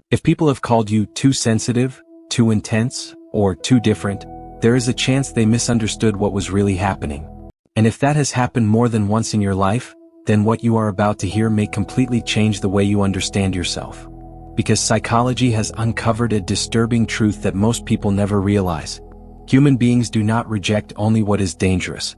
If people have called you too sensitive, too intense, or too different, there is a chance they misunderstood what was really happening. And if that has happened more than once in your life, then what you are about to hear may completely change the way you understand yourself. Because psychology has uncovered a disturbing truth that most people never realize. Human beings do not reject only what is dangerous.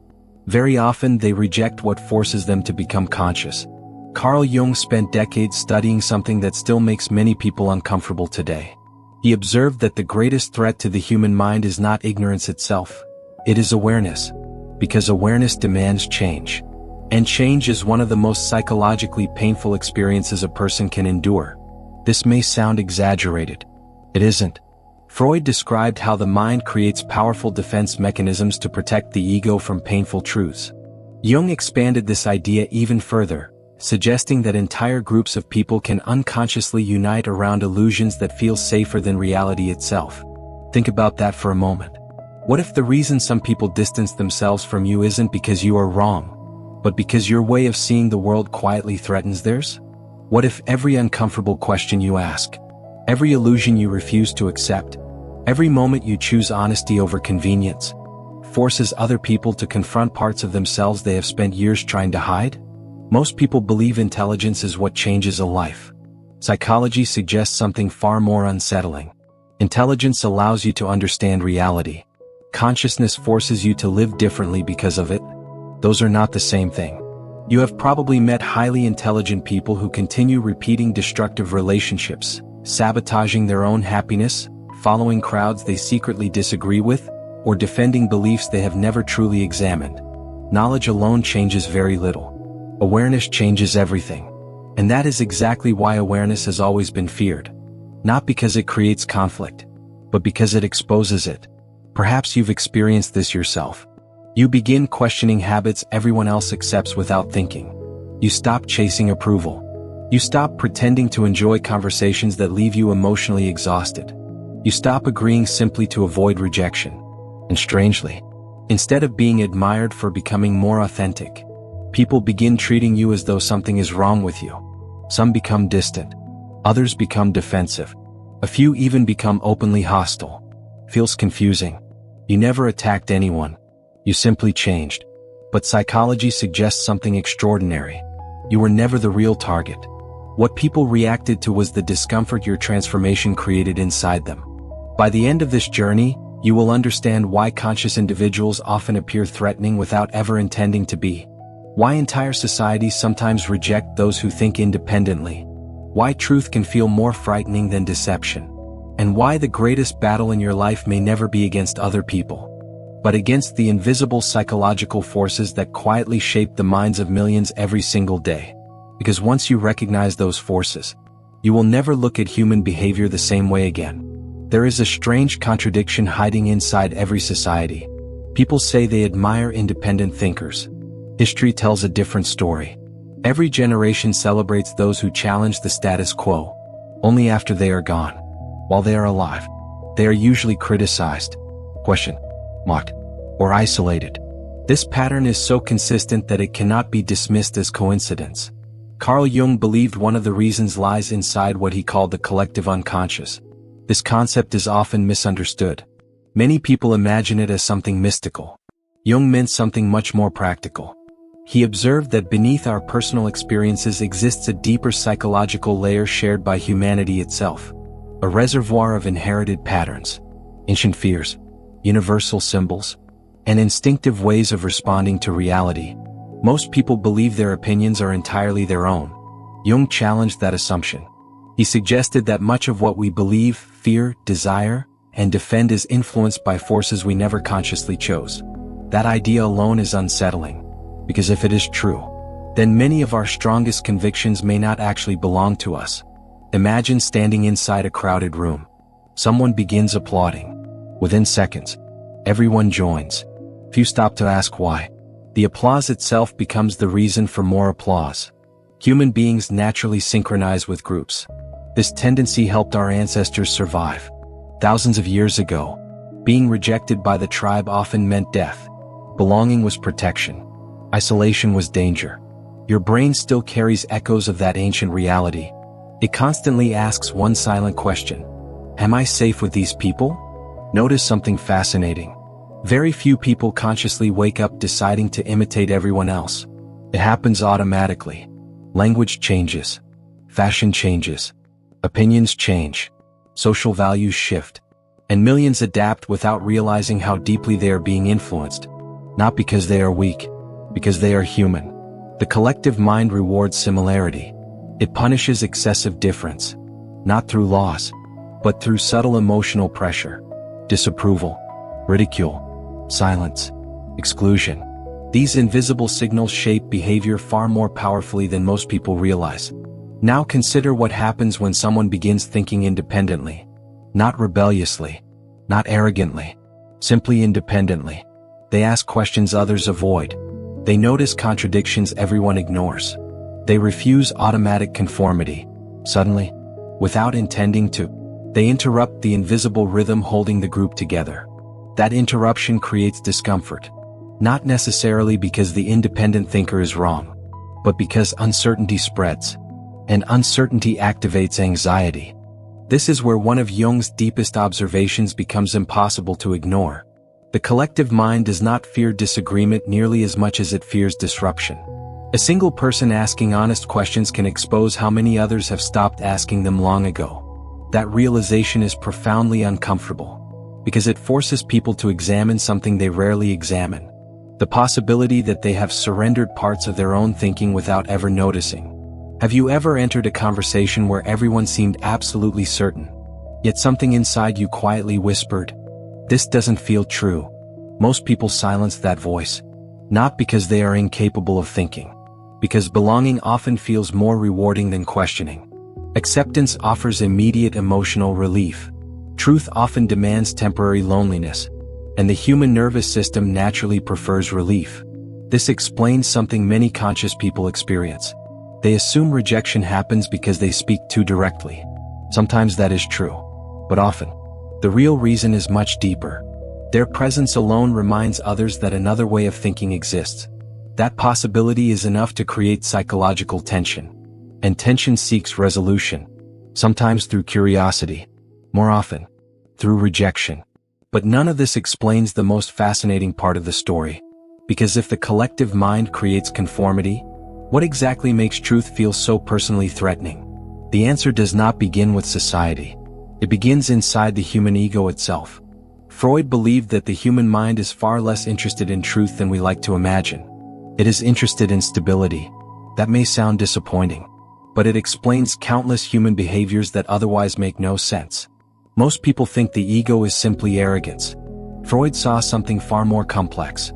Very often they reject what forces them to become conscious. Carl Jung spent decades studying something that still makes many people uncomfortable today. He observed that the greatest threat to the human mind is not ignorance itself. It is awareness. Because awareness demands change. And change is one of the most psychologically painful experiences a person can endure. This may sound exaggerated. It isn't. Freud described how the mind creates powerful defense mechanisms to protect the ego from painful truths. Jung expanded this idea even further, suggesting that entire groups of people can unconsciously unite around illusions that feel safer than reality itself. Think about that for a moment. What if the reason some people distance themselves from you isn't because you are wrong, but because your way of seeing the world quietly threatens theirs? What if every uncomfortable question you ask, every illusion you refuse to accept, every moment you choose honesty over convenience, forces other people to confront parts of themselves they have spent years trying to hide? Most people believe intelligence is what changes a life. Psychology suggests something far more unsettling. Intelligence allows you to understand reality. Consciousness forces you to live differently because of it. Those are not the same thing. You have probably met highly intelligent people who continue repeating destructive relationships, sabotaging their own happiness, following crowds they secretly disagree with, or defending beliefs they have never truly examined. Knowledge alone changes very little. Awareness changes everything. And that is exactly why awareness has always been feared. Not because it creates conflict, but because it exposes it. Perhaps you've experienced this yourself. You begin questioning habits everyone else accepts without thinking. You stop chasing approval. You stop pretending to enjoy conversations that leave you emotionally exhausted. You stop agreeing simply to avoid rejection. And strangely, instead of being admired for becoming more authentic, people begin treating you as though something is wrong with you. Some become distant. Others become defensive. A few even become openly hostile. Feels confusing. You never attacked anyone. You simply changed. But psychology suggests something extraordinary. You were never the real target. What people reacted to was the discomfort your transformation created inside them. By the end of this journey, you will understand why conscious individuals often appear threatening without ever intending to be. Why entire societies sometimes reject those who think independently. Why truth can feel more frightening than deception. And why the greatest battle in your life may never be against other people, but against the invisible psychological forces that quietly shape the minds of millions every single day. Because once you recognize those forces, you will never look at human behavior the same way again. There is a strange contradiction hiding inside every society. People say they admire independent thinkers. History tells a different story. Every generation celebrates those who challenge the status quo. Only after they are gone. While they are alive, they are usually criticized, questioned, mocked, or isolated. This pattern is so consistent that it cannot be dismissed as coincidence. Carl Jung believed one of the reasons lies inside what he called the collective unconscious. This concept is often misunderstood. Many people imagine it as something mystical. Jung meant something much more practical. He observed that beneath our personal experiences exists a deeper psychological layer shared by humanity itself. A reservoir of inherited patterns, ancient fears, universal symbols, and instinctive ways of responding to reality. Most people believe their opinions are entirely their own. Jung challenged that assumption. He suggested that much of what we believe, fear, desire, and defend is influenced by forces we never consciously chose. That idea alone is unsettling, because if it is true, then many of our strongest convictions may not actually belong to us. Imagine standing inside a crowded room. Someone begins applauding. Within seconds, everyone joins. Few stop to ask why. The applause itself becomes the reason for more applause. Human beings naturally synchronize with groups. This tendency helped our ancestors survive. Thousands of years ago, being rejected by the tribe often meant death. Belonging was protection. Isolation was danger. Your brain still carries echoes of that ancient reality. It constantly asks one silent question. Am I safe with these people? Notice something fascinating. Very few people consciously wake up deciding to imitate everyone else. It happens automatically. Language changes. Fashion changes. Opinions change. Social values shift. And millions adapt without realizing how deeply they are being influenced. Not because they are weak, because they are human. The collective mind rewards similarity. It punishes excessive difference. Not through laws, but through subtle emotional pressure. Disapproval. Ridicule. Silence. Exclusion. These invisible signals shape behavior far more powerfully than most people realize. Now consider what happens when someone begins thinking independently. Not rebelliously. Not arrogantly. Simply independently. They ask questions others avoid. They notice contradictions everyone ignores. They refuse automatic conformity. Suddenly, without intending to, they interrupt the invisible rhythm holding the group together. That interruption creates discomfort. Not necessarily because the independent thinker is wrong, but because uncertainty spreads. And uncertainty activates anxiety. This is where one of Jung's deepest observations becomes impossible to ignore. The collective mind does not fear disagreement nearly as much as it fears disruption. A single person asking honest questions can expose how many others have stopped asking them long ago. That realization is profoundly uncomfortable, because it forces people to examine something they rarely examine. The possibility that they have surrendered parts of their own thinking without ever noticing. Have you ever entered a conversation where everyone seemed absolutely certain, yet something inside you quietly whispered, "This doesn't feel true"? Most people silence that voice, not because they are incapable of thinking, because belonging often feels more rewarding than questioning. Acceptance offers immediate emotional relief. Truth often demands temporary loneliness, and the human nervous system naturally prefers relief. This explains something many conscious people experience. They assume rejection happens because they speak too directly. Sometimes that is true, but often, the real reason is much deeper. Their presence alone reminds others that another way of thinking exists. That possibility is enough to create psychological tension. And tension seeks resolution, sometimes through curiosity, more often, through rejection. But none of this explains the most fascinating part of the story. Because if the collective mind creates conformity, what exactly makes truth feel so personally threatening? The answer does not begin with society. It begins inside the human ego itself. Freud believed that the human mind is far less interested in truth than we like to imagine. It is interested in stability. That may sound disappointing, but it explains countless human behaviors that otherwise make no sense. Most people think the ego is simply arrogance. Freud saw something far more complex.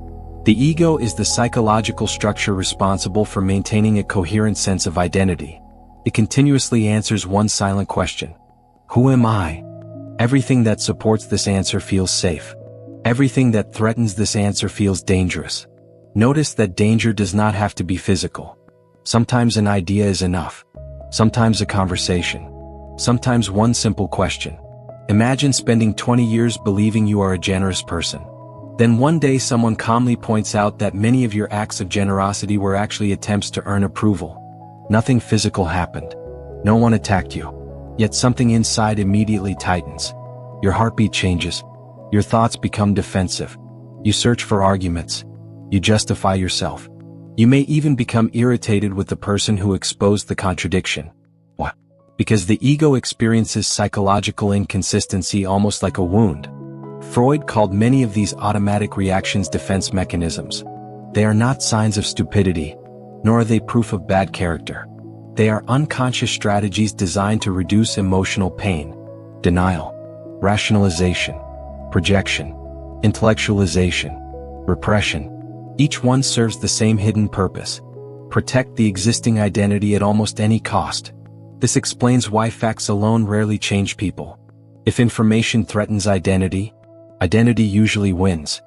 The ego is the psychological structure responsible for maintaining a coherent sense of identity. It continuously answers one silent question. Who am I? Everything that supports this answer feels safe. Everything that threatens this answer feels dangerous. Notice that danger does not have to be physical. Sometimes an idea is enough. Sometimes a conversation. Sometimes one simple question. Imagine spending 20 years believing you are a generous person. Then one day someone calmly points out that many of your acts of generosity were actually attempts to earn approval. Nothing physical happened. No one attacked you. Yet something inside immediately tightens. Your heartbeat changes. Your thoughts become defensive. You search for arguments. You justify yourself. You may even become irritated with the person who exposed the contradiction. Why? Because the ego experiences psychological inconsistency almost like a wound. Freud called many of these automatic reactions defense mechanisms. They are not signs of stupidity, nor are they proof of bad character. They are unconscious strategies designed to reduce emotional pain, denial, rationalization, projection, intellectualization, repression. Each one serves the same hidden purpose: protect the existing identity at almost any cost. This explains why facts alone rarely change people. If information threatens identity, identity usually wins.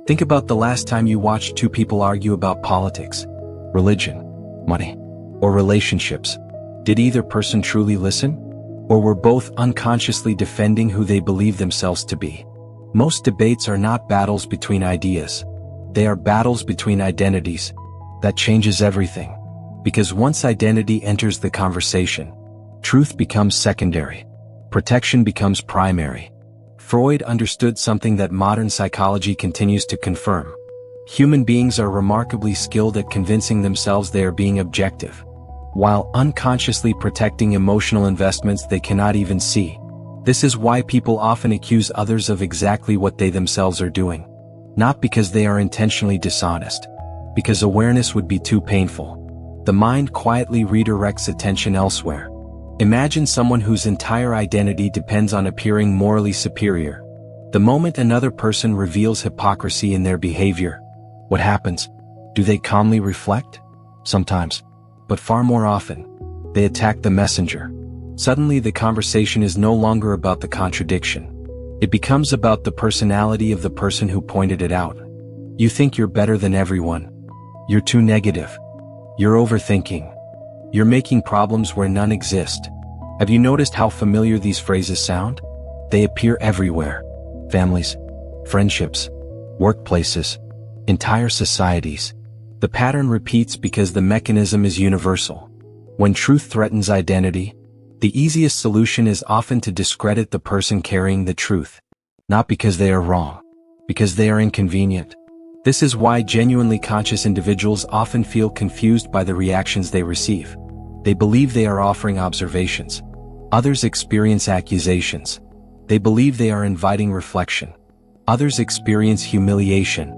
Think about the last time you watched two people argue about politics, religion, money, or relationships. Did either person truly listen? Or were both unconsciously defending who they believe themselves to be? Most debates are not battles between ideas. They are battles between identities. That changes everything. Because once identity enters the conversation, Truth becomes secondary. Protection becomes primary. Freud understood something that modern psychology continues to confirm. Human beings are remarkably skilled at convincing themselves they are being objective, while unconsciously protecting emotional investments they cannot even see. This is why people often accuse others of exactly what they themselves are doing. Not because they are intentionally dishonest, because awareness would be too painful. The mind quietly redirects attention elsewhere. Imagine someone whose entire identity depends on appearing morally superior. The moment another person reveals hypocrisy in their behavior, what happens? Do they calmly reflect? Sometimes. But far more often, they attack the messenger. Suddenly the conversation is no longer about the contradiction. It becomes about the personality of the person who pointed it out. You think you're better than everyone. You're too negative. You're overthinking. You're making problems where none exist. Have you noticed how familiar these phrases sound? They appear everywhere. Families, friendships, workplaces, entire societies. The pattern repeats because the mechanism is universal. When truth threatens identity, the easiest solution is often to discredit the person carrying the truth. Not because they are wrong, because they are inconvenient. This is why genuinely conscious individuals often feel confused by the reactions they receive. They believe they are offering observations. Others experience accusations. They believe they are inviting reflection. Others experience humiliation.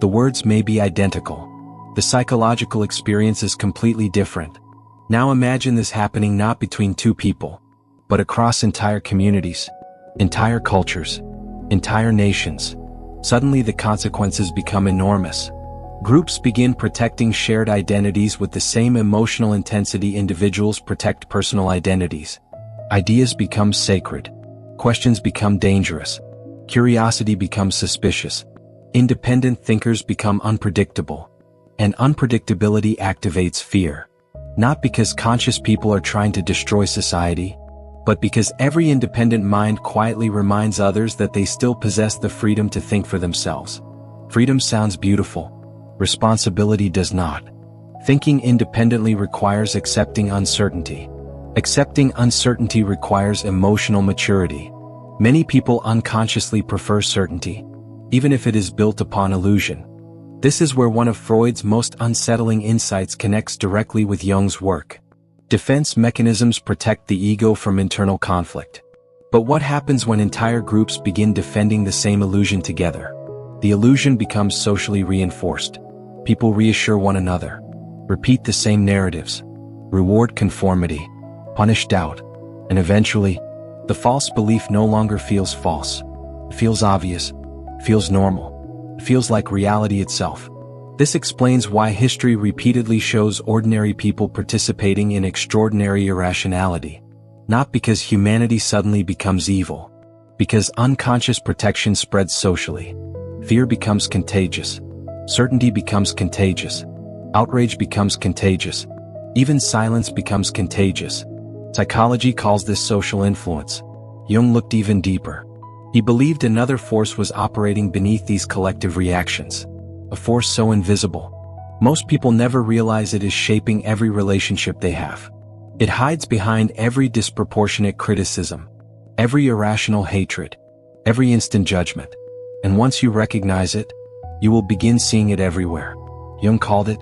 The words may be identical. The psychological experience is completely different. Now imagine this happening not between two people, but across entire communities, entire cultures, entire nations. Suddenly the consequences become enormous. Groups begin protecting shared identities with the same emotional intensity individuals protect personal identities. Ideas become sacred. Questions become dangerous. Curiosity becomes suspicious. Independent thinkers become unpredictable. And unpredictability activates fear. Not because conscious people are trying to destroy society, but because every independent mind quietly reminds others that they still possess the freedom to think for themselves. Freedom sounds beautiful. Responsibility does not. Thinking independently requires accepting uncertainty. Accepting uncertainty requires emotional maturity. Many people unconsciously prefer certainty, even if it is built upon illusion. This is where one of Freud's most unsettling insights connects directly with Jung's work. Defense mechanisms protect the ego from internal conflict. But what happens when entire groups begin defending the same illusion together? The illusion becomes socially reinforced. People reassure one another, repeat the same narratives, reward conformity, punish doubt, and eventually, the false belief no longer feels false. It feels obvious, feels normal. Feels like reality itself. This explains why history repeatedly shows ordinary people participating in extraordinary irrationality. Not because humanity suddenly becomes evil. Because unconscious protection spreads socially. Fear becomes contagious. Certainty becomes contagious. Outrage becomes contagious. Even silence becomes contagious. Psychology calls this social influence. Jung looked even deeper. He believed another force was operating beneath these collective reactions. A force so invisible. Most people never realize it is shaping every relationship they have. It hides behind every disproportionate criticism, every irrational hatred, every instant judgment. And once you recognize it, you will begin seeing it everywhere. Jung called it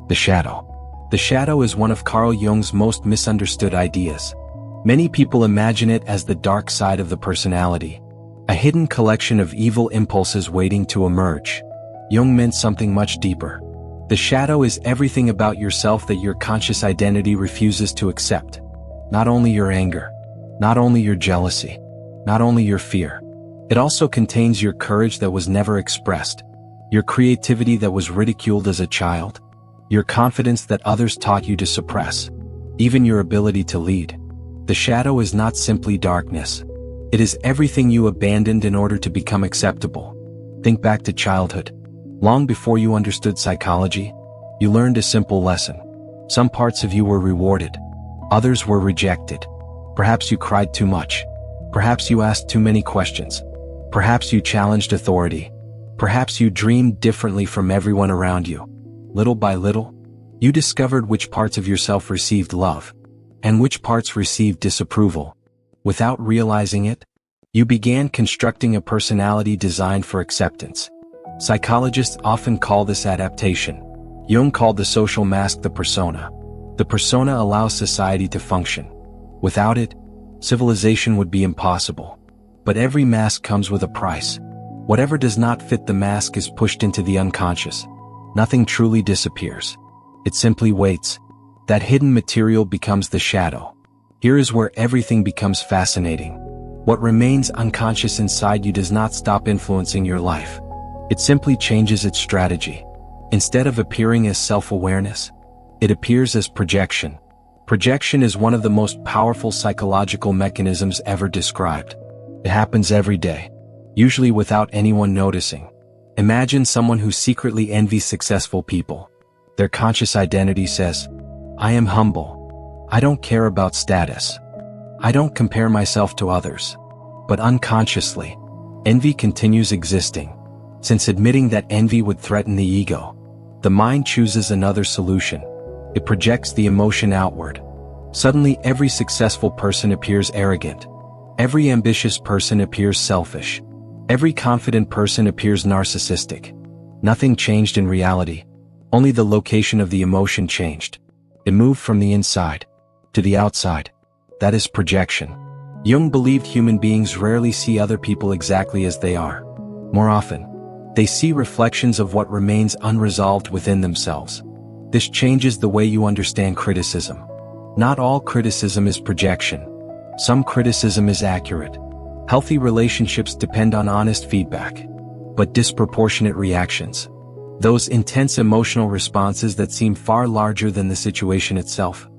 the shadow. The shadow is one of Carl Jung's most misunderstood ideas. Many people imagine it as the dark side of the personality. A hidden collection of evil impulses waiting to emerge. Jung meant something much deeper. The shadow is everything about yourself that your conscious identity refuses to accept. Not only your anger, not only your jealousy, not only your fear. It also contains your courage that was never expressed, your creativity that was ridiculed as a child, your confidence that others taught you to suppress, even your ability to lead. The shadow is not simply darkness. It is everything you abandoned in order to become acceptable. Think back to childhood. Long before you understood psychology, you learned a simple lesson. Some parts of you were rewarded. Others were rejected. Perhaps you cried too much. Perhaps you asked too many questions. Perhaps you challenged authority. Perhaps you dreamed differently from everyone around you. Little by little, you discovered which parts of yourself received love, and which parts received disapproval. Without realizing it, you began constructing a personality designed for acceptance. Psychologists often call this adaptation. Jung called the social mask the persona. The persona allows society to function. Without it, civilization would be impossible. But every mask comes with a price. Whatever does not fit the mask is pushed into the unconscious. Nothing truly disappears. It simply waits. That hidden material becomes the shadow. Here is where everything becomes fascinating. What remains unconscious inside you does not stop influencing your life. It simply changes its strategy. Instead of appearing as self-awareness, it appears as projection. Projection is one of the most powerful psychological mechanisms ever described. It happens every day, usually without anyone noticing. Imagine someone who secretly envies successful people. Their conscious identity says, "I am humble. I don't care about status. I don't compare myself to others." But unconsciously, envy continues existing. Since admitting that envy would threaten the ego, the mind chooses another solution. It projects the emotion outward. Suddenly, every successful person appears arrogant. Every ambitious person appears selfish. Every confident person appears narcissistic. Nothing changed in reality. Only the location of the emotion changed. It moved from the inside to the outside. That is projection. Jung believed human beings rarely see other people exactly as they are. More often, they see reflections of what remains unresolved within themselves. This changes the way you understand criticism. Not all criticism is projection. Some criticism is accurate. Healthy relationships depend on honest feedback. But disproportionate reactions, those intense emotional responses that seem far larger than the situation itself,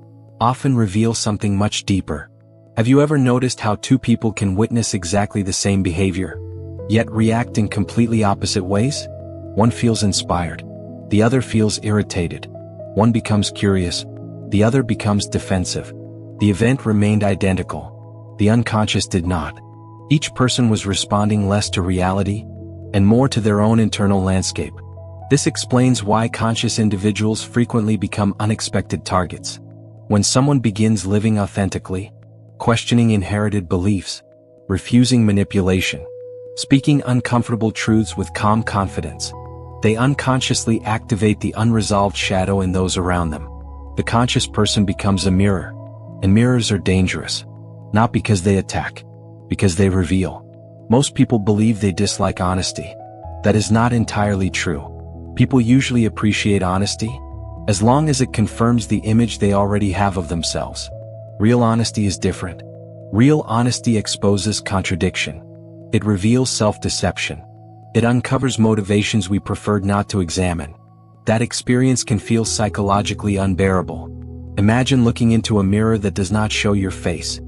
often reveal something much deeper. Have you ever noticed how two people can witness exactly the same behavior, yet react in completely opposite ways? One feels inspired. The other feels irritated. One becomes curious. The other becomes defensive. The event remained identical. The unconscious did not. Each person was responding less to reality and more to their own internal landscape. This explains why conscious individuals frequently become unexpected targets. When someone begins living authentically, questioning inherited beliefs, refusing manipulation, speaking uncomfortable truths with calm confidence, they unconsciously activate the unresolved shadow in those around them. The conscious person becomes a mirror, and mirrors are dangerous. Not because they attack, because they reveal. Most people believe they dislike honesty. That is not entirely true. People usually appreciate honesty, as long as it confirms the image they already have of themselves. Real honesty is different. Real honesty exposes contradiction. It reveals self-deception. It uncovers motivations we preferred not to examine. That experience can feel psychologically unbearable. Imagine looking into a mirror that does not show your face,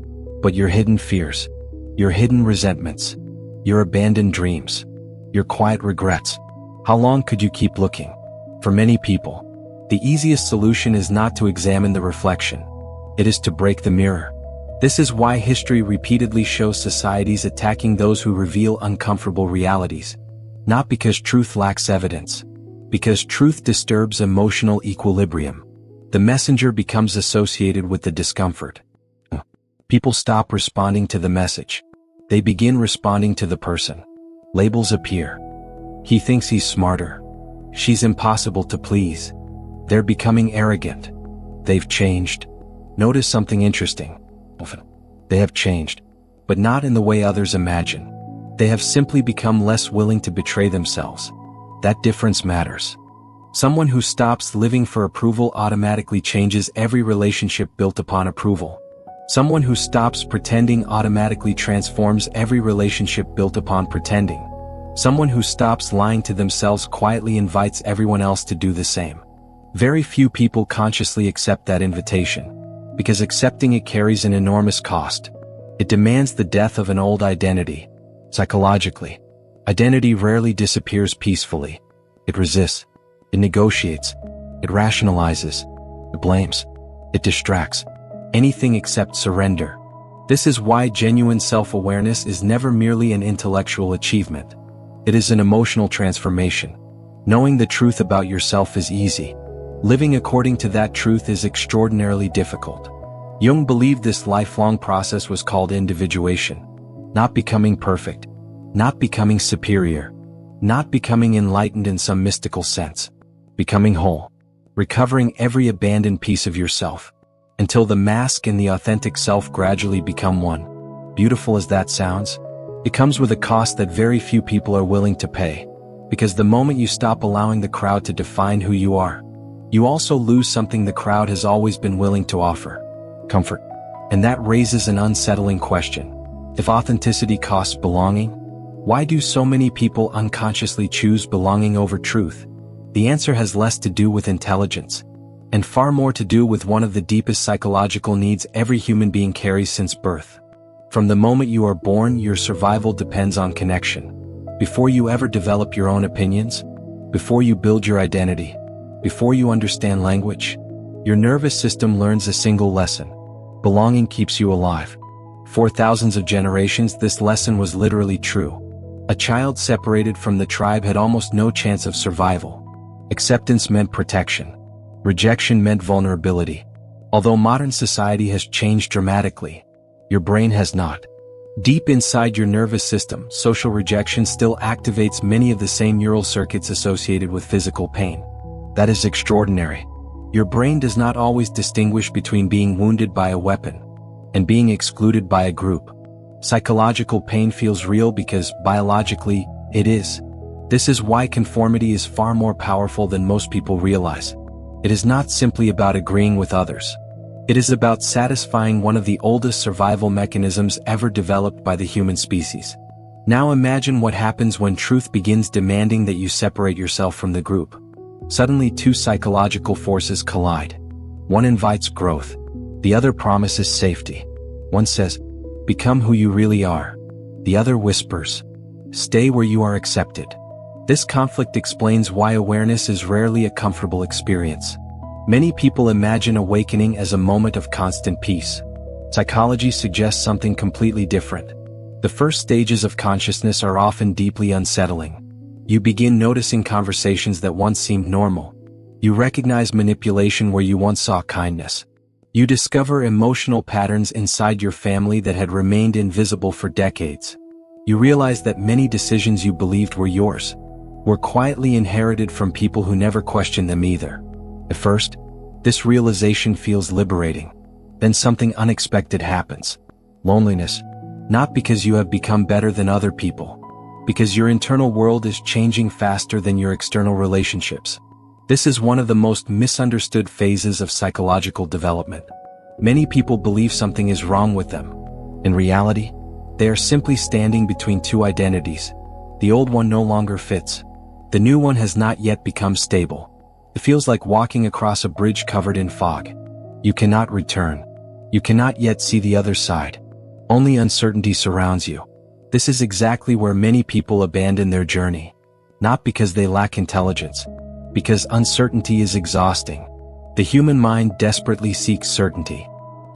but your hidden fears, your hidden resentments, your abandoned dreams, your quiet regrets. How long could you keep looking? For many people, the easiest solution is not to examine the reflection. It is to break the mirror. This is why history repeatedly shows societies attacking those who reveal uncomfortable realities. Not because truth lacks evidence, because truth disturbs emotional equilibrium. The messenger becomes associated with the discomfort. People stop responding to the message. They begin responding to the person. Labels appear. He thinks he's smarter. She's impossible to please. They're becoming arrogant. They've changed. Notice something interesting. Often, they have changed, but not in the way others imagine. They have simply become less willing to betray themselves. That difference matters. Someone who stops living for approval automatically changes every relationship built upon approval. Someone who stops pretending automatically transforms every relationship built upon pretending. Someone who stops lying to themselves quietly invites everyone else to do the same. Very few people consciously accept that invitation, because accepting it carries an enormous cost. It demands the death of an old identity. Psychologically, identity rarely disappears peacefully. It resists. It negotiates. It rationalizes. It blames. It distracts. Anything except surrender. This is why genuine self-awareness is never merely an intellectual achievement. It is an emotional transformation. Knowing the truth about yourself is easy. Living according to that truth is extraordinarily difficult. Jung believed this lifelong process was called individuation. Not becoming perfect. Not becoming superior. Not becoming enlightened in some mystical sense. Becoming whole. Recovering every abandoned piece of yourself. Until the mask and the authentic self gradually become one. Beautiful as that sounds, it comes with a cost that very few people are willing to pay. Because the moment you stop allowing the crowd to define who you are, you also lose something the crowd has always been willing to offer. Comfort. And that raises an unsettling question. If authenticity costs belonging, why do so many people unconsciously choose belonging over truth? The answer has less to do with intelligence, and far more to do with one of the deepest psychological needs every human being carries since birth. From the moment you are born, your survival depends on connection. Before you ever develop your own opinions, before you build your identity, before you understand language, your nervous system learns a single lesson. Belonging keeps you alive. For thousands of generations, this lesson was literally true. A child separated from the tribe had almost no chance of survival. Acceptance meant protection. Rejection meant vulnerability. Although modern society has changed dramatically, your brain has not. Deep inside your nervous system, social rejection still activates many of the same neural circuits associated with physical pain. That is extraordinary. Your brain does not always distinguish between being wounded by a weapon and being excluded by a group. Psychological pain feels real because, biologically, it is. This is why conformity is far more powerful than most people realize. It is not simply about agreeing with others. It is about satisfying one of the oldest survival mechanisms ever developed by the human species. Now imagine what happens when truth begins demanding that you separate yourself from the group. Suddenly, two psychological forces collide. One invites growth. The other promises safety. One says, "Become who you really are." The other whispers, "Stay where you are accepted." This conflict explains why awareness is rarely a comfortable experience. Many people imagine awakening as a moment of constant peace. Psychology suggests something completely different. The first stages of consciousness are often deeply unsettling. You begin noticing conversations that once seemed normal. You recognize manipulation where you once saw kindness. You discover emotional patterns inside your family that had remained invisible for decades. You realize that many decisions you believed were yours were quietly inherited from people who never questioned them either. At first, this realization feels liberating. Then something unexpected happens. Loneliness. Not because you have become better than other people, because your internal world is changing faster than your external relationships. This is one of the most misunderstood phases of psychological development. Many people believe something is wrong with them. In reality, they are simply standing between two identities. The old one no longer fits. The new one has not yet become stable. It feels like walking across a bridge covered in fog. You cannot return. You cannot yet see the other side. Only uncertainty surrounds you. This is exactly where many people abandon their journey. Not because they lack intelligence, because uncertainty is exhausting. The human mind desperately seeks certainty.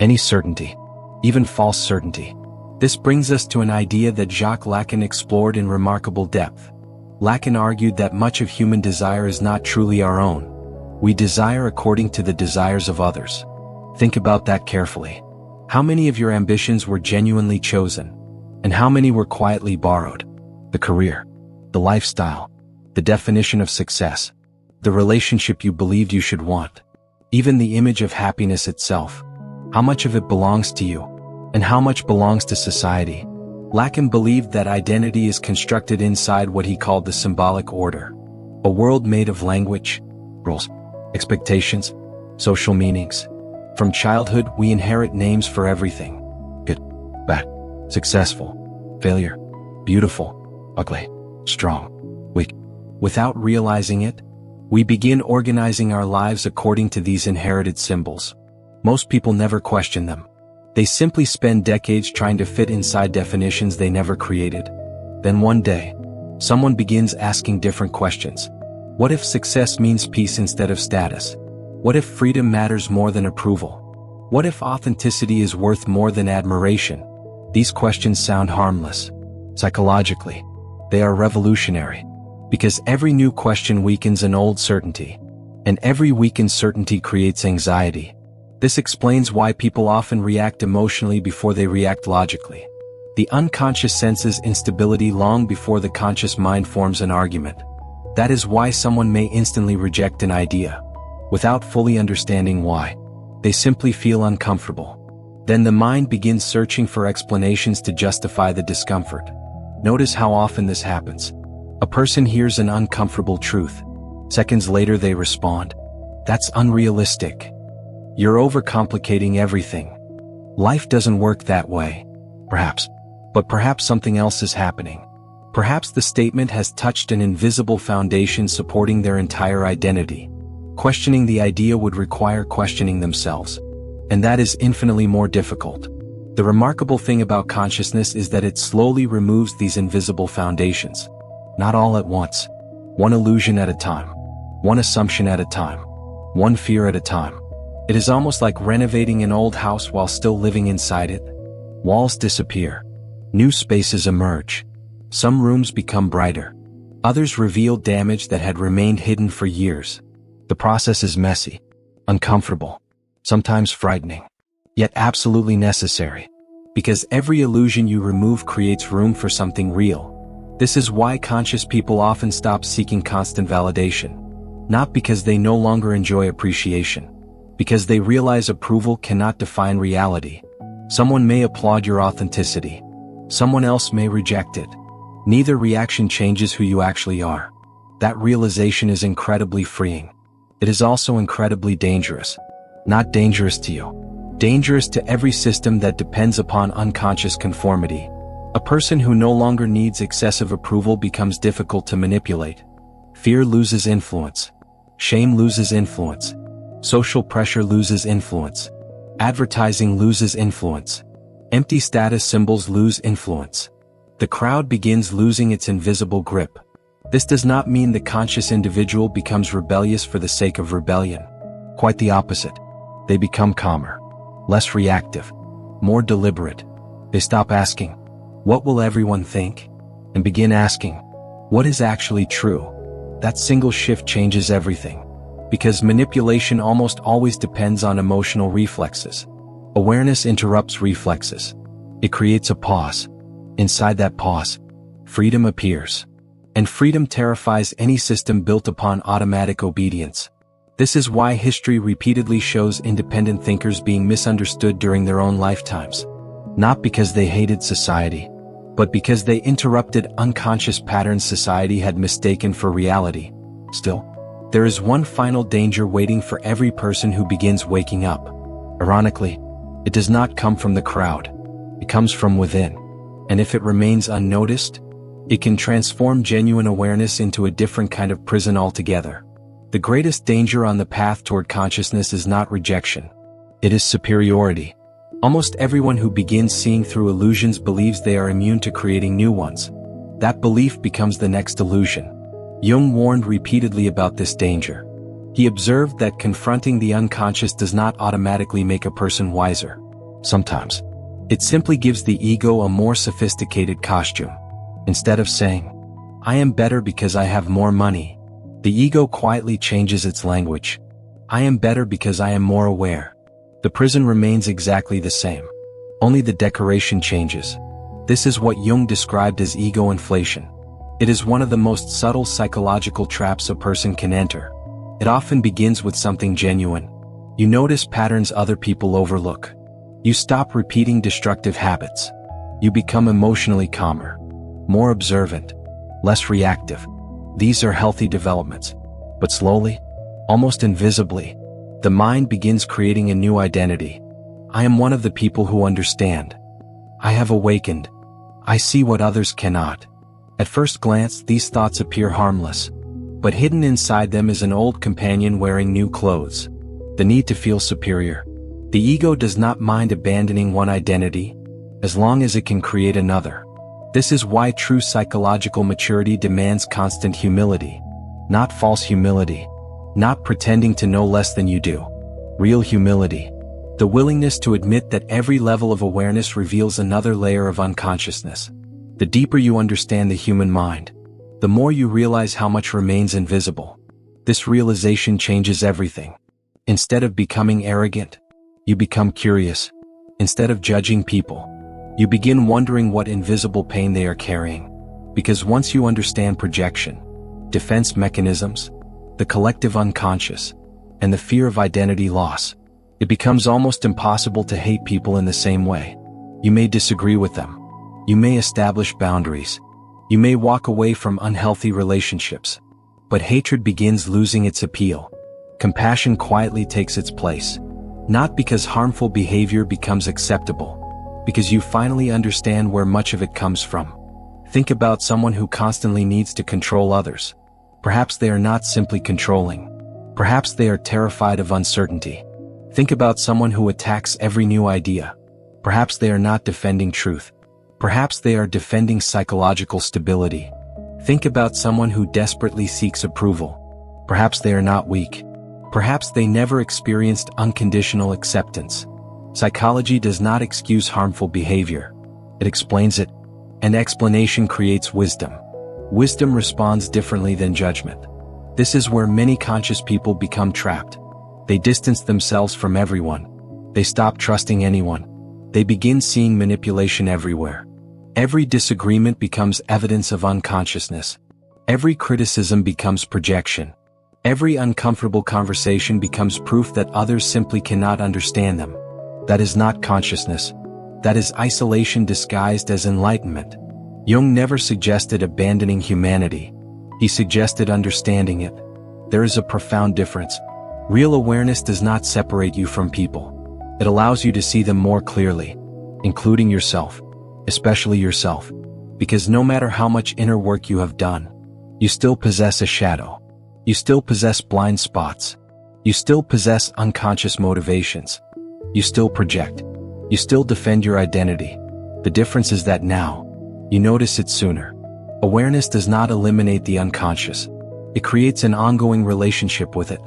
Any certainty. Even false certainty. This brings us to an idea that Jacques Lacan explored in remarkable depth. Lacan argued that much of human desire is not truly our own. We desire according to the desires of others. Think about that carefully. How many of your ambitions were genuinely chosen? And how many were quietly borrowed? The career, the lifestyle, the definition of success, the relationship you believed you should want, even the image of happiness itself. How much of it belongs to you? And how much belongs to society? Lacan believed that identity is constructed inside what he called the symbolic order. A world made of language, rules, expectations, social meanings. From childhood, we inherit names for everything. Good, bad, successful, failure, beautiful, ugly, strong, weak. Without realizing it, we begin organizing our lives according to these inherited symbols. Most people never question them. They simply spend decades trying to fit inside definitions they never created. Then one day, someone begins asking different questions. What if success means peace instead of status? What if freedom matters more than approval? What if authenticity is worth more than admiration? These questions sound harmless. Psychologically, they are revolutionary. Because every new question weakens an old certainty. And every weakened certainty creates anxiety. This explains why people often react emotionally before they react logically. The unconscious senses instability long before the conscious mind forms an argument. That is why someone may instantly reject an idea, without fully understanding why. They simply feel uncomfortable. Then the mind begins searching for explanations to justify the discomfort. Notice how often this happens. A person hears an uncomfortable truth. Seconds later they respond, "That's unrealistic. You're overcomplicating everything. Life doesn't work that way." Perhaps. But perhaps something else is happening. Perhaps the statement has touched an invisible foundation supporting their entire identity. Questioning the idea would require questioning themselves. And that is infinitely more difficult. The remarkable thing about consciousness is that it slowly removes these invisible foundations. Not all at once. One illusion at a time. One assumption at a time. One fear at a time. It is almost like renovating an old house while still living inside it. Walls disappear. New spaces emerge. Some rooms become brighter. Others reveal damage that had remained hidden for years. The process is messy, uncomfortable, sometimes frightening, yet absolutely necessary. Because every illusion you remove creates room for something real. This is why conscious people often stop seeking constant validation. Not because they no longer enjoy appreciation. Because they realize approval cannot define reality. Someone may applaud your authenticity. Someone else may reject it. Neither reaction changes who you actually are. That realization is incredibly freeing. It is also incredibly dangerous. Not dangerous to you. Dangerous to every system that depends upon unconscious conformity. A person who no longer needs excessive approval becomes difficult to manipulate. Fear loses influence. Shame loses influence. Social pressure loses influence. Advertising loses influence. Empty status symbols lose influence. The crowd begins losing its invisible grip. This does not mean the conscious individual becomes rebellious for the sake of rebellion. Quite the opposite. They become calmer, less reactive, more deliberate. They stop asking, "What will everyone think?" and begin asking, "What is actually true?" That single shift changes everything. Because manipulation almost always depends on emotional reflexes. Awareness interrupts reflexes. It creates a pause. Inside that pause, freedom appears. And freedom terrifies any system built upon automatic obedience. This is why history repeatedly shows independent thinkers being misunderstood during their own lifetimes. Not because they hated society, but because they interrupted unconscious patterns society had mistaken for reality. Still, there is one final danger waiting for every person who begins waking up. Ironically, it does not come from the crowd. It comes from within. And if it remains unnoticed, it can transform genuine awareness into a different kind of prison altogether. The greatest danger on the path toward consciousness is not rejection. It is superiority. Almost everyone who begins seeing through illusions believes they are immune to creating new ones. That belief becomes the next illusion. Jung warned repeatedly about this danger. He observed that confronting the unconscious does not automatically make a person wiser. Sometimes, it simply gives the ego a more sophisticated costume. Instead of saying, "I am better because I have more money," the ego quietly changes its language. "I am better because I am more aware." The prison remains exactly the same. Only the decoration changes. This is what Jung described as ego inflation. It is one of the most subtle psychological traps a person can enter. It often begins with something genuine. You notice patterns other people overlook. You stop repeating destructive habits. You become emotionally calmer, more observant, less reactive. These are healthy developments. But slowly, almost invisibly, the mind begins creating a new identity. I am one of the people who understand. I have awakened. I see what others cannot. At first glance, these thoughts appear harmless. But hidden inside them is an old companion wearing new clothes. The need to feel superior. The ego does not mind abandoning one identity, as long as it can create another. This is why true psychological maturity demands constant humility. Not false humility. Not pretending to know less than you do. Real humility. The willingness to admit that every level of awareness reveals another layer of unconsciousness. The deeper you understand the human mind, the more you realize how much remains invisible. This realization changes everything. Instead of becoming arrogant, You become curious. Instead of judging people, you begin wondering what invisible pain they are carrying. Because once you understand projection, defense mechanisms, the collective unconscious, and the fear of identity loss, it becomes almost impossible to hate people in the same way. You may disagree with them. You may establish boundaries. You may walk away from unhealthy relationships. But hatred begins losing its appeal. Compassion quietly takes its place. Not because harmful behavior becomes acceptable, because you finally understand where much of it comes from. Think about someone who constantly needs to control others. Perhaps they are not simply controlling. Perhaps they are terrified of uncertainty. Think about someone who attacks every new idea. Perhaps they are not defending truth. Perhaps they are defending psychological stability. Think about someone who desperately seeks approval. Perhaps they are not weak. Perhaps they never experienced unconditional acceptance. Psychology does not excuse harmful behavior. It explains it. And explanation creates wisdom. Wisdom responds differently than judgment. This is where many conscious people become trapped. They distance themselves from everyone. They stop trusting anyone. They begin seeing manipulation everywhere. Every disagreement becomes evidence of unconsciousness. Every criticism becomes projection. Every uncomfortable conversation becomes proof that others simply cannot understand them. That is not consciousness. That is isolation disguised as enlightenment. Jung never suggested abandoning humanity. He suggested understanding it. There is a profound difference. Real awareness does not separate you from people. It allows you to see them more clearly, including yourself, especially yourself, because no matter how much inner work you have done, you still possess a shadow. You still possess blind spots. You still possess unconscious motivations. You still project. You still defend your identity. The difference is that now, you notice it sooner. Awareness does not eliminate the unconscious. It creates an ongoing relationship with it.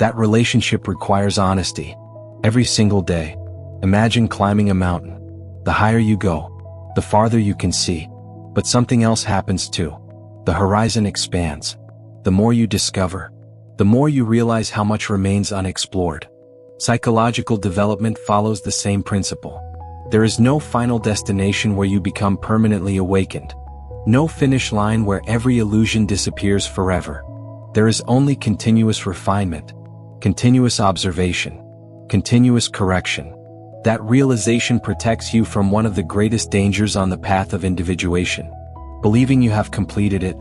That relationship requires honesty. Every single day, imagine climbing a mountain. The higher you go, the farther you can see. But something else happens too. The horizon expands. The more you discover, the more you realize how much remains unexplored. Psychological development follows the same principle. There is no final destination where you become permanently awakened. No finish line where every illusion disappears forever. There is only continuous refinement, continuous observation, continuous correction. That realization protects you from one of the greatest dangers on the path of individuation, believing you have completed it.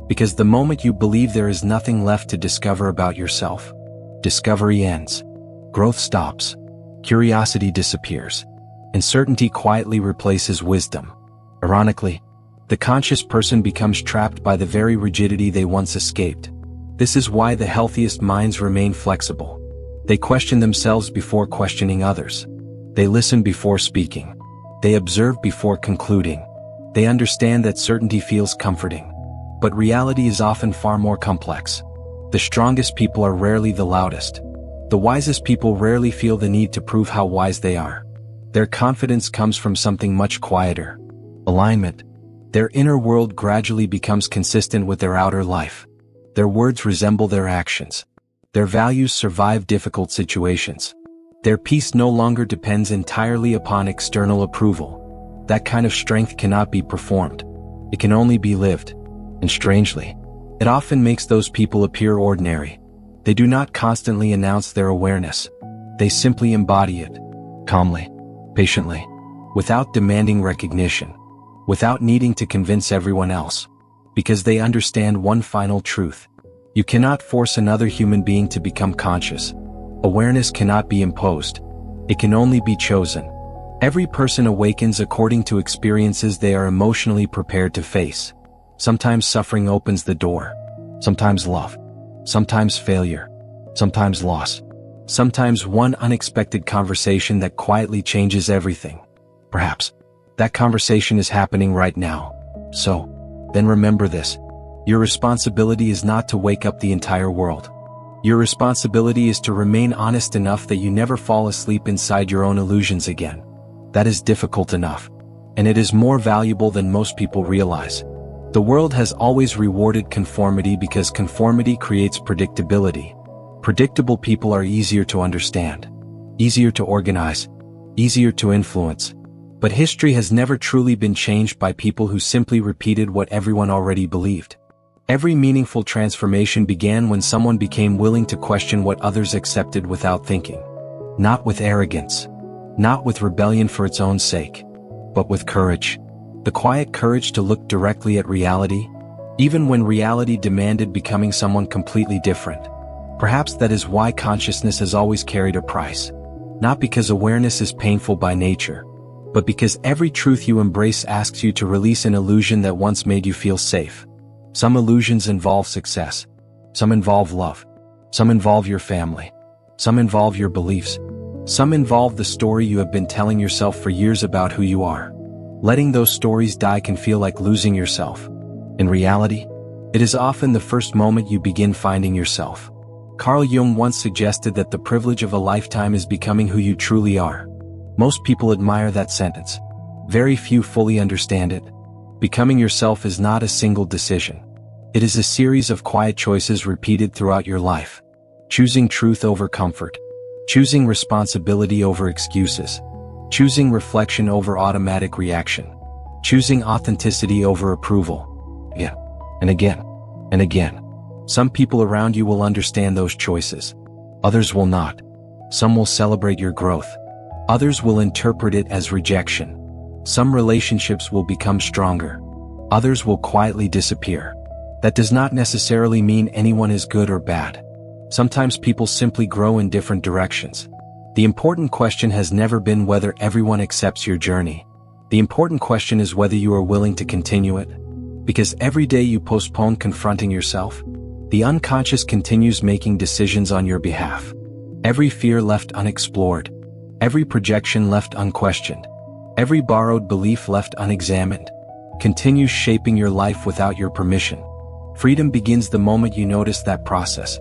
Because the moment you believe there is nothing left to discover about yourself, discovery ends. Growth stops. Curiosity disappears. And certainty quietly replaces wisdom. Ironically, the conscious person becomes trapped by the very rigidity they once escaped. This is why the healthiest minds remain flexible. They question themselves before questioning others. They listen before speaking. They observe before concluding. They understand that certainty feels comforting. But reality is often far more complex. The strongest people are rarely the loudest. The wisest people rarely feel the need to prove how wise they are. Their confidence comes from something much quieter. Alignment. Their inner world gradually becomes consistent with their outer life. Their words resemble their actions. Their values survive difficult situations. Their peace no longer depends entirely upon external approval. That kind of strength cannot be performed. It can only be lived. And strangely, it often makes those people appear ordinary. They do not constantly announce their awareness. They simply embody it, calmly, patiently, without demanding recognition, without needing to convince everyone else, because they understand one final truth. You cannot force another human being to become conscious. Awareness cannot be imposed. It can only be chosen. Every person awakens according to experiences they are emotionally prepared to face. Sometimes suffering opens the door. Sometimes love. Sometimes failure. Sometimes loss. Sometimes one unexpected conversation that quietly changes everything. Perhaps that conversation is happening right now. So, then remember this. Your responsibility is not to wake up the entire world. Your responsibility is to remain honest enough that you never fall asleep inside your own illusions again. That is difficult enough. And it is more valuable than most people realize. The world has always rewarded conformity because conformity creates predictability. Predictable people are easier to understand. easier to organize, easier to influence. But history has never truly been changed by people who simply repeated what everyone already believed. Every meaningful transformation began when someone became willing to question what others accepted without thinking. Not with arrogance. Not with rebellion for its own sake. But with courage. The quiet courage to look directly at reality, even when reality demanded becoming someone completely different. Perhaps that is why consciousness has always carried a price. Not because awareness is painful by nature, but because every truth you embrace asks you to release an illusion that once made you feel safe. Some illusions involve success. Some involve love. Some involve your family. Some involve your beliefs. Some involve the story you have been telling yourself for years about who you are. Letting those stories die can feel like losing yourself. In reality, it is often the first moment you begin finding yourself. Carl Jung once suggested that the privilege of a lifetime is becoming who you truly are. Most people admire that sentence. Very few fully understand it. Becoming yourself is not a single decision. It is a series of quiet choices repeated throughout your life. Choosing truth over comfort. Choosing responsibility over excuses. Choosing reflection over automatic reaction. Choosing authenticity over approval. Again, and again, and again. Some people around you will understand those choices. Others will not. Some will celebrate your growth. Others will interpret it as rejection. Some relationships will become stronger. Others will quietly disappear. That does not necessarily mean anyone is good or bad. Sometimes people simply grow in different directions. The important question has never been whether everyone accepts your journey. The important question is whether you are willing to continue it. Because every day you postpone confronting yourself, the unconscious continues making decisions on your behalf. Every fear left unexplored. Every projection left unquestioned. Every borrowed belief left unexamined continues shaping your life without your permission. Freedom begins the moment you notice that process,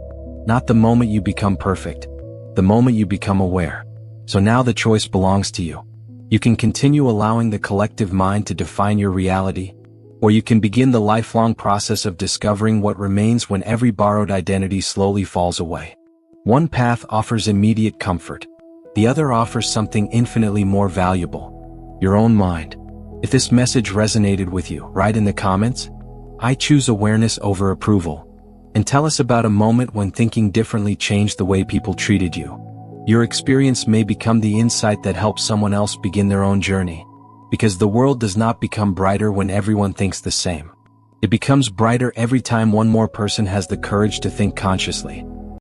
not the moment you become perfect, the moment you become aware. So now the choice belongs to you. You can continue allowing the collective mind to define your reality, or you can begin the lifelong process of discovering what remains when every borrowed identity slowly falls away. One path offers immediate comfort. The other offers something infinitely more valuable. Your own mind. If this message resonated with you, write in the comments, "I choose awareness over approval." And tell us about a moment when thinking differently changed the way people treated you. Your experience may become the insight that helps someone else begin their own journey. Because the world does not become brighter when everyone thinks the same. It becomes brighter every time one more person has the courage to think consciously.